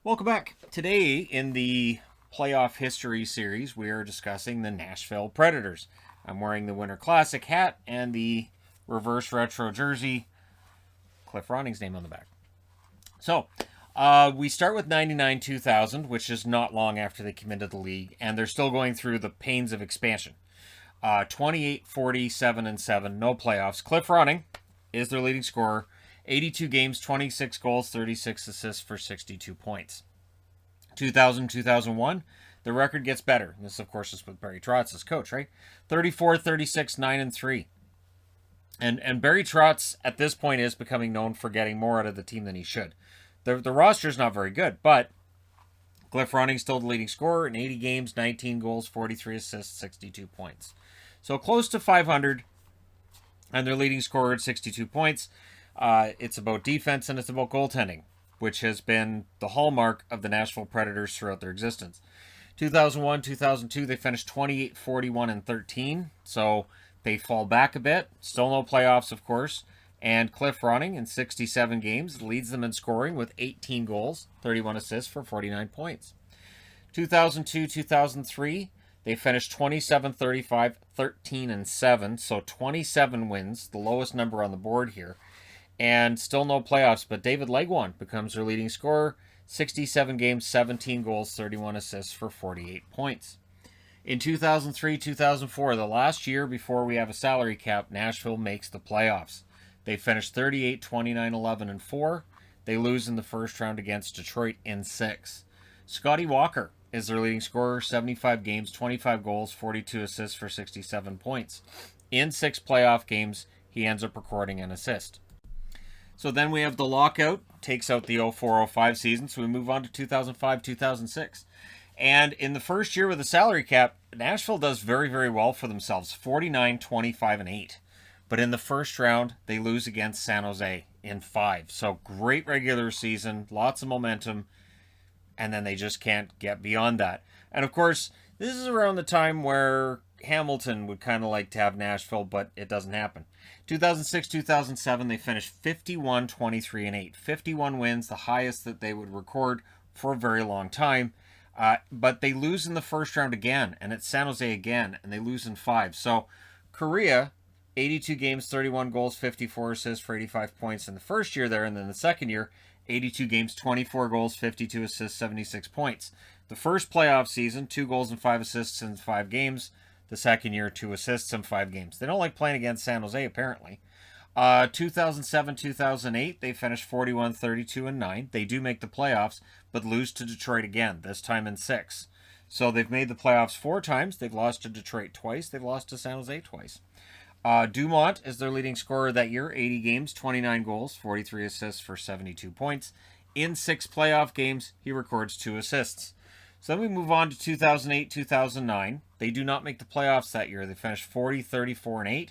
Welcome back. Today in the playoff history series, we are discussing the Nashville Predators. I'm wearing the Winter Classic hat and the reverse retro jersey, Cliff Roning's name on the back. So, we start with 99-2000, which is not long after they came into the league, and they're still going through the pains of expansion. 28-47-7, no playoffs. Cliff Roning is their leading scorer. 82 games, 26 goals, 36 assists for 62 points. 2000-2001, the record gets better. This, of course, is with Barry Trotz as coach, right? 34-36, 9-3. And Barry Trotz, at this point, is becoming known for getting more out of the team than he should. The roster's not very good, but Cliff Roning's still the leading scorer in 80 games, 19 goals, 43 assists, 62 points. So close to 500, and their leading scorer at 62 points. It's about defense and it's about goaltending, which has been the hallmark of the Nashville Predators throughout their existence. 2001-2002, they finished 28-41-13, so they fall back a bit. Still no playoffs, of course. And Cliff Ronning, in 67 games, leads them in scoring with 18 goals, 31 assists for 49 points. 2002-2003, they finished 27-35-13-7, so 27 wins, the lowest number on the board here. And still no playoffs, but David Legwand becomes their leading scorer. 67 games, 17 goals, 31 assists for 48 points. In 2003-2004, the last year before we have a salary cap, Nashville makes the playoffs. They finished 38-29-11-4. They lose in the first round against Detroit in 6. Scotty Walker is their leading scorer. 75 games, 25 goals, 42 assists for 67 points. In 6 playoff games, he ends up recording an assist. So then we have the lockout, takes out the 04-05 season, so we move on to 2005-2006. And in the first year with the salary cap, Nashville does very, very well for themselves, 49-25-8. But in the first round, they lose against San Jose in 5. So great regular season, lots of momentum, and then they just can't get beyond that. And of course, this is around the time where Hamilton would kind of like to have Nashville, but it doesn't happen. 2006-2007, they finished 51-23-8. 51 wins, the highest that they would record for a very long time. But they lose in the first round again, and it's San Jose again, and they lose in 5. So Korea, 82 games, 31 goals, 54 assists for 85 points in the first year there, and then the second year, 82 games, 24 goals, 52 assists, 76 points. The first playoff season, 2 goals and 5 assists in 5 games. The second year, 2 assists in 5 games. They don't like playing against San Jose, apparently. 2007-2008, they finished 41-32-9. They do make the playoffs, but lose to Detroit again, this time in 6. So they've made the playoffs 4 times. They've lost to Detroit twice. They've lost to San Jose twice. Dumont is their leading scorer that year, 80 games, 29 goals, 43 assists for 72 points. In 6 playoff games, he records 2 assists. So then we move on to 2008-2009. They do not make the playoffs that year. They finished 40-34-8.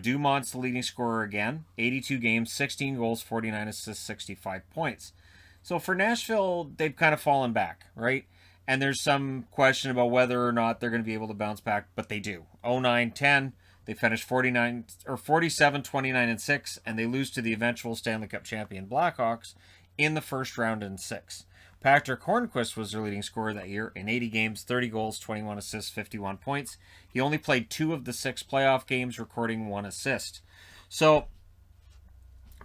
Dumont's the leading scorer again. 82 games, 16 goals, 49 assists, 65 points. So for Nashville, they've kind of fallen back, right? And there's some question about whether or not they're going to be able to bounce back, but they do. 09-10, they finished 47-29-6, and they lose to the eventual Stanley Cup champion Blackhawks in the first round in 6. Patrick Hornquist was their leading scorer that year in 80 games, 30 goals, 21 assists, 51 points. He only played 2 of the 6 playoff games, recording 1 assist. So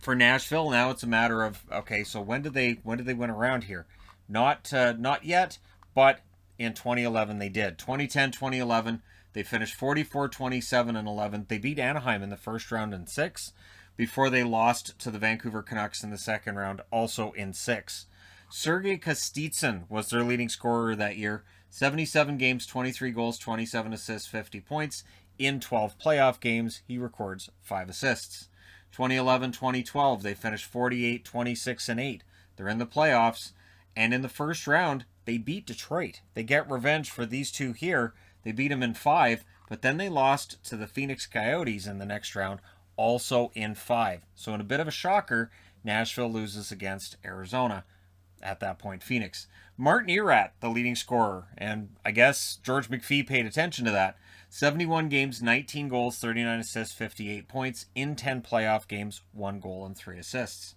for Nashville, now it's a matter of, okay, so when did they win around here? Not yet, but in 2011 they did. 2010-2011, they finished 44-27-11. They beat Anaheim in the first round in 6 before they lost to the Vancouver Canucks in the second round, also in 6. Sergei Kostitsyn was their leading scorer that year. 77 games, 23 goals, 27 assists, 50 points. In 12 playoff games, he records 5 assists. 2011-2012, they finished 48-26-8. They're in the playoffs, and in the first round, they beat Detroit. They get revenge for these two here. They beat them in 5, but then they lost to the Phoenix Coyotes in the next round, also in 5. So in a bit of a shocker, Nashville loses against Arizona. At that point, Phoenix. Martin Erat, the leading scorer, and I guess George McPhee paid attention to that. 71 games, 19 goals, 39 assists, 58 points. In 10 playoff games, 1 goal and 3 assists.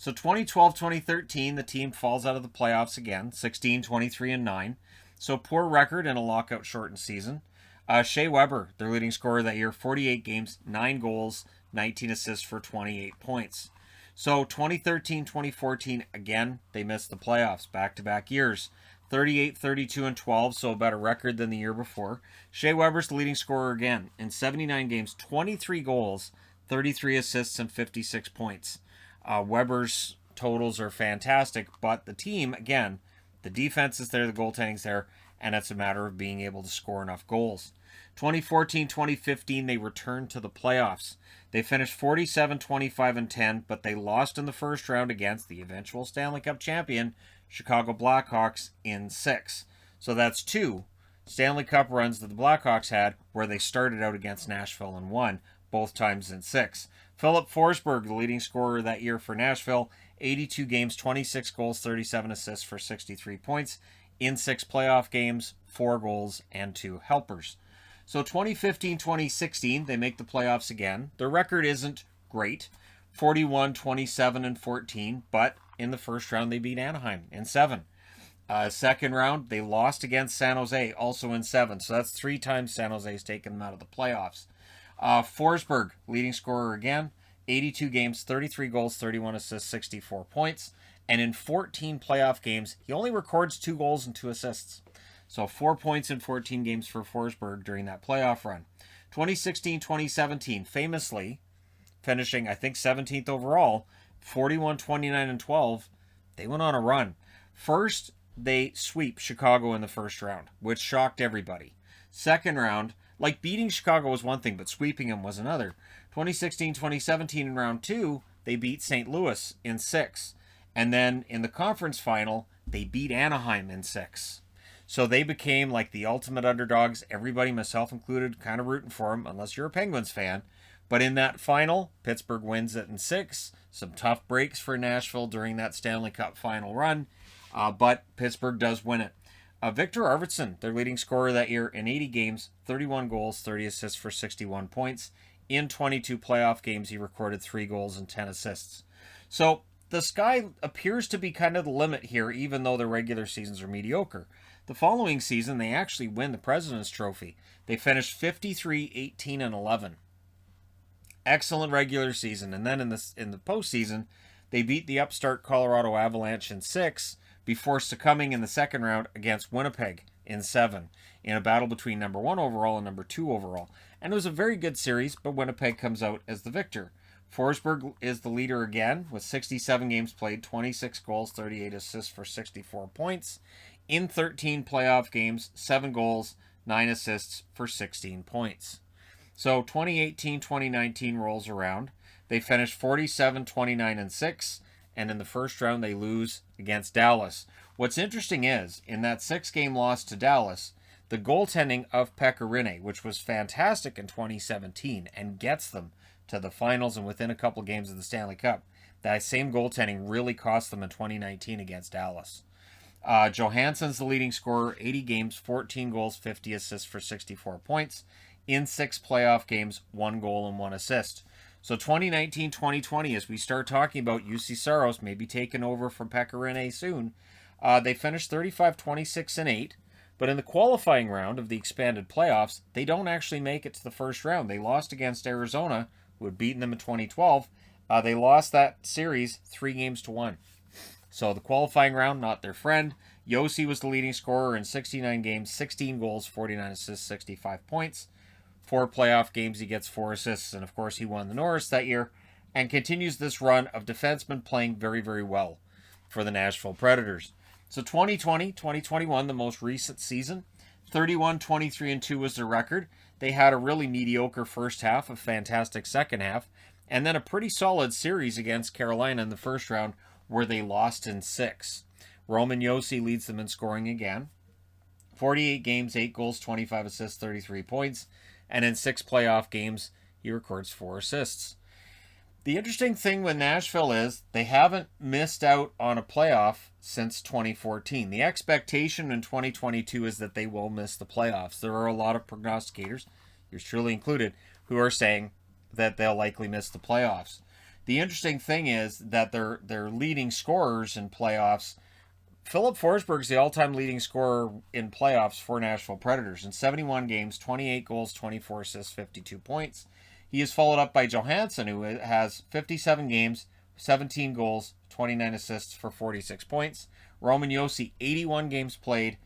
So 2012-2013, the team falls out of the playoffs again, 16-23-9. So poor record in a lockout shortened season. Shea Weber, their leading scorer that year, 48 games, 9 goals, 19 assists for 28 points. So 2013-2014, again, they missed the playoffs back-to-back years. 38, 32, and 12, so a better record than the year before. Shea Weber's the leading scorer again. In 79 games, 23 goals, 33 assists, and 56 points. Weber's totals are fantastic, but the team, again, the defense is there, the goaltending's there, and it's a matter of being able to score enough goals. 2014-2015, they returned to the playoffs. They finished 47-25-10, but they lost in the first round against the eventual Stanley Cup champion, Chicago Blackhawks, in 6. So that's 2 Stanley Cup runs that the Blackhawks had where they started out against Nashville and won, both times in 6. Philip Forsberg, the leading scorer that year for Nashville, 82 games, 26 goals, 37 assists for 63 points. In 6 playoff games, 4 goals and 2 helpers. So 2015-2016, they make the playoffs again. Their record isn't great, 41, 27, and 14, but in the first round they beat Anaheim in 7. Second round, they lost against San Jose, also in 7. So that's 3 times San Jose's taken them out of the playoffs. Forsberg, leading scorer again, 82 games, 33 goals, 31 assists, 64 points. And in 14 playoff games, he only records 2 goals and 2 assists. So 4 points in 14 games for Forsberg during that playoff run. 2016-2017, famously finishing, I think, 17th overall, 41, 29, and 12, they went on a run. First, they sweep Chicago in the first round, which shocked everybody. Second round, like beating Chicago was one thing, but sweeping them was another. 2016-2017 in round 2, they beat St. Louis in 6. And then in the conference final, they beat Anaheim in 6. So they became like the ultimate underdogs. Everybody, myself included, kind of rooting for them, unless you're a Penguins fan. But in that final, Pittsburgh wins it in 6. Some tough breaks for Nashville during that Stanley Cup final run. But Pittsburgh does win it. Victor Arvidsson, their leading scorer that year, in 80 games, 31 goals, 30 assists for 61 points. In 22 playoff games, he recorded 3 goals and 10 assists. So the sky appears to be kind of the limit here, even though the regular seasons are mediocre. The following season, they actually win the President's Trophy. They finished 53, 18, and 11. Excellent regular season. And then in the postseason, they beat the upstart Colorado Avalanche in 6 before succumbing in the second round against Winnipeg in 7 in a battle between number 1 overall and number 2 overall. And it was a very good series, but Winnipeg comes out as the victor. Forsberg is the leader again with 67 games played, 26 goals, 38 assists for 64 points. In 13 playoff games, 7 goals, 9 assists for 16 points. So 2018-2019 rolls around. They finished 47, 29, and 6. And in the first round, they lose against Dallas. What's interesting is, in that 6-game loss to Dallas, the goaltending of Pekka Rinne, which was fantastic in 2017 and gets them to the finals and within a couple games of the Stanley Cup, that same goaltending really cost them in 2019 against Dallas. Johansson's the leading scorer, 80 games, 14 goals, 50 assists for 64 points. In 6 playoff games, 1 goal and 1 assist. So 2019-2020, as we start talking about UC Saros maybe taking over from Pekka Rinne soon, they finished 35, 26, and 8. But in the qualifying round of the expanded playoffs, they don't actually make it to the first round. They lost against Arizona, who had beaten them in 2012. They lost that series 3-1. So the qualifying round, not their friend. Yossi was the leading scorer in 69 games, 16 goals, 49 assists, 65 points. 4 playoff games, he gets 4 assists, and of course he won the Norris that year, and continues this run of defensemen playing very, very well for the Nashville Predators. So 2020-2021, the most recent season, 31, 23, and 2 was their record. They had a really mediocre first half, a fantastic second half, and then a pretty solid series against Carolina in the first round where they lost in 6. Roman Josi leads them in scoring again. 48 games, 8 goals, 25 assists, 33 points. And in 6 playoff games, he records 4 assists. The interesting thing with Nashville is they haven't missed out on a playoff since 2014. The expectation in 2022 is that they will miss the playoffs. There are a lot of prognosticators, yours truly included, who are saying that they'll likely miss the playoffs. The interesting thing is that their leading scorers in playoffs. Philip Forsberg's the all-time leading scorer in playoffs for Nashville Predators. In 71 games, 28 goals, 24 assists, 52 points. He is followed up by Johansson, who has 57 games, 17 goals, 29 assists for 46 points. Roman Josi, 81 games played,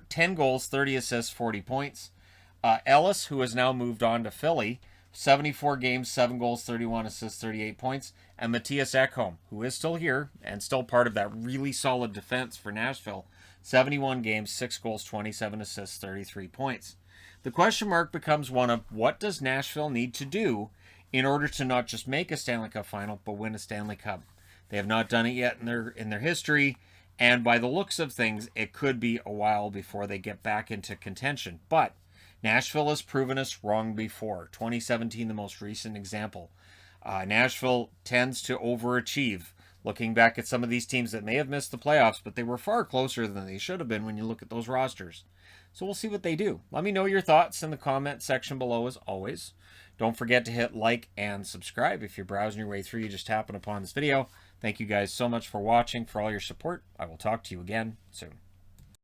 10 goals, 30 assists, 40 points. Ellis, who has now moved on to Philly, 74 games, 7 goals, 31 assists, 38 points. And Matthias Ekholm, who is still here and still part of that really solid defense for Nashville, 71 games, 6 goals, 27 assists, 33 points. The question mark becomes one of what does Nashville need to do in order to not just make a Stanley Cup final, but win a Stanley Cup. They have not done it yet in their history, and by the looks of things, it could be a while before they get back into contention. But Nashville has proven us wrong before. 2017, the most recent example. Nashville tends to overachieve. Looking back at some of these teams that may have missed the playoffs, but they were far closer than they should have been when you look at those rosters. So we'll see what they do. Let me know your thoughts in the comment section below as always. Don't forget to hit like and subscribe if you're browsing your way through. You just happen upon this video. Thank you guys so much for watching, for all your support. I will talk to you again soon.